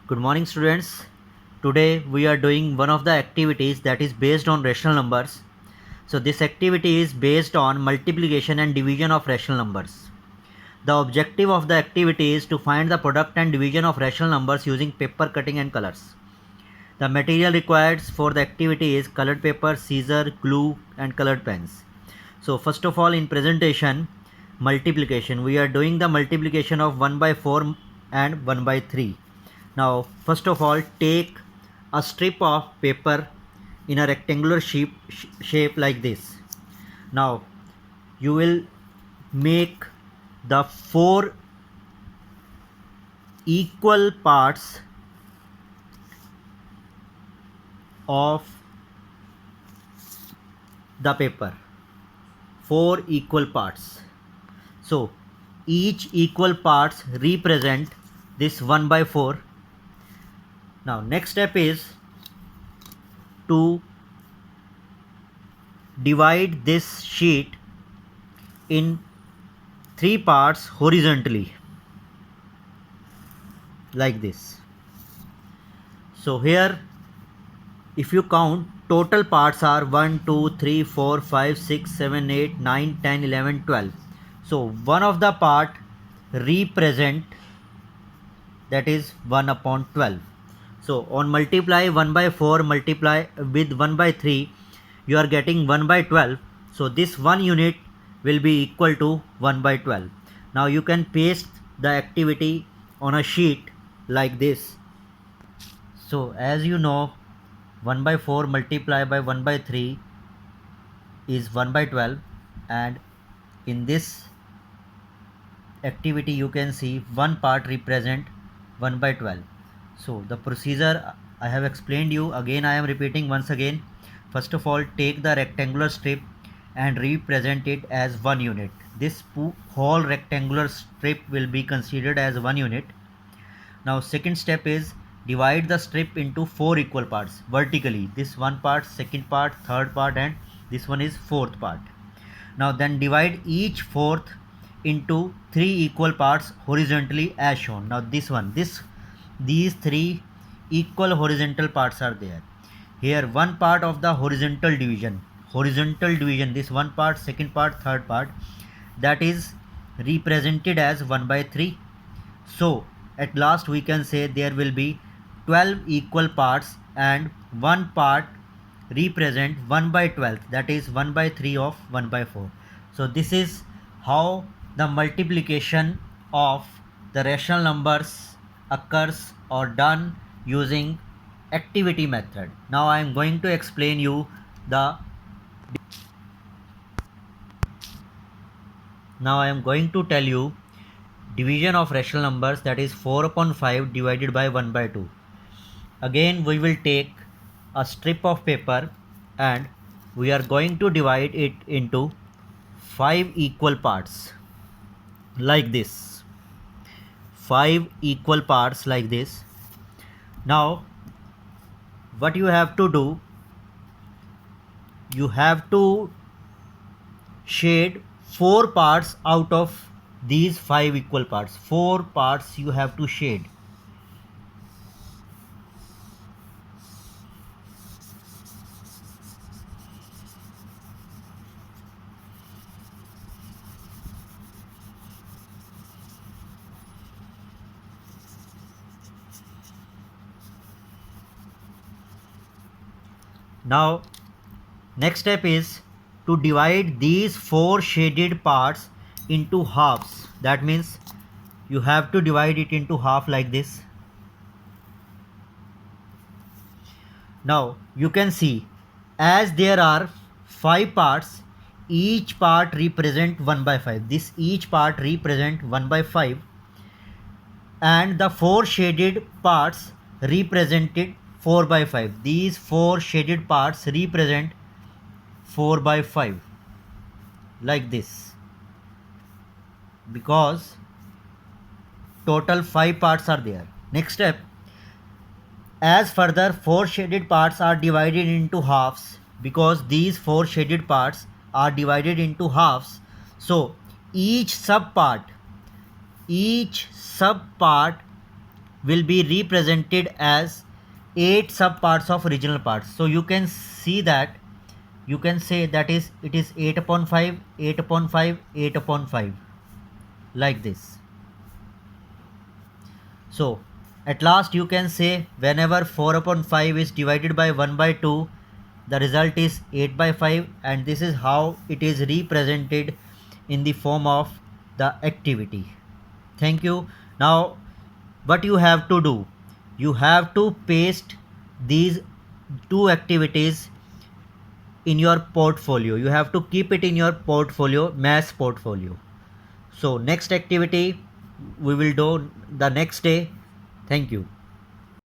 Good morning, students. Today we are doing one of the activities that is based on rational numbers. So this activity is based on multiplication and division of rational numbers. The objective of the activity is to find the product and division of rational numbers using paper cutting and colors. The material required for the activity is colored paper, scissor, glue and colored pens. So first of all, in presentation, multiplication, we are doing the multiplication of 1 by 4 and 1 by 3. Now first of all, take a strip of paper in a rectangular shape like this. Now you will make the 4 equal parts of the paper. 4 equal parts. So each equal parts represent this 1 by 4. Now next step is to divide this sheet in 3 parts horizontally like this. So here if you count, total parts are 1 2 3 4 5 6 7 8 9 10 11 12. So one of the part represent, that is 1 upon 12. So on multiply 1 by 4 multiply with 1 by 3, you are getting 1 by 12. So this 1 unit will be equal to 1 by 12. Now you can paste the activity on a sheet like this. So as you know, 1 by 4 multiply by 1 by 3 is 1 by 12, and in this activity you can see one part represent 1 by 12. So the procedure I have explained you, again I am repeating once again. First of all, take the rectangular strip and represent it as 1 unit. This whole rectangular strip will be considered as 1 unit. Now second step is divide the strip into 4 equal parts vertically. This one part, second part, third part, and this one is fourth part. Now then divide each fourth into 3 equal parts horizontally as shown. Now these 3 equal horizontal parts are there. Here one part of the horizontal division, this one part, second part, third part, that is represented as 1 by 3. So at last we can say there will be 12 equal parts and one part represent 1 by 12, that is 1 by 3 of 1 by 4. So this is how the multiplication of the rational numbers occurs or done using activity method. Now I am going to explain you the now I am going to tell you division of rational numbers, that is 4 upon 5 divided by 1 by 2. Again we will take a strip of paper and we are going to divide it into 5 equal parts like this. 5 equal parts like this. Now what you have to do, you have to shade 4 parts out of these 5 equal parts. 4 parts you have to shade. Now next step is to divide these 4 shaded parts into halves. That means you have to divide it into half like this. Now you can see, as there are 5 parts, each part represent 1 by 5. This each part represent 1 by 5, and the 4 shaded parts represented 4 by 5. These 4 shaded parts represent 4 by 5 like this, because total 5 parts are there. Next step, as further 4 shaded parts are divided into halves, because these 4 shaded parts are divided into halves, so each sub part will be represented as 8 subparts of original parts. So you can see that, you can say that is it is 8 upon 5, 8 upon 5, 8 upon 5, like this. So at last you can say whenever 4 upon 5 is divided by 1 by 2, the result is 8 by 5, and this is how it is represented in the form of the activity. Thank you. Now what you have to do, you have to paste these two activities in your portfolio. You have to keep it in your portfolio, maths portfolio. So next activity we will do the next day. Thank you.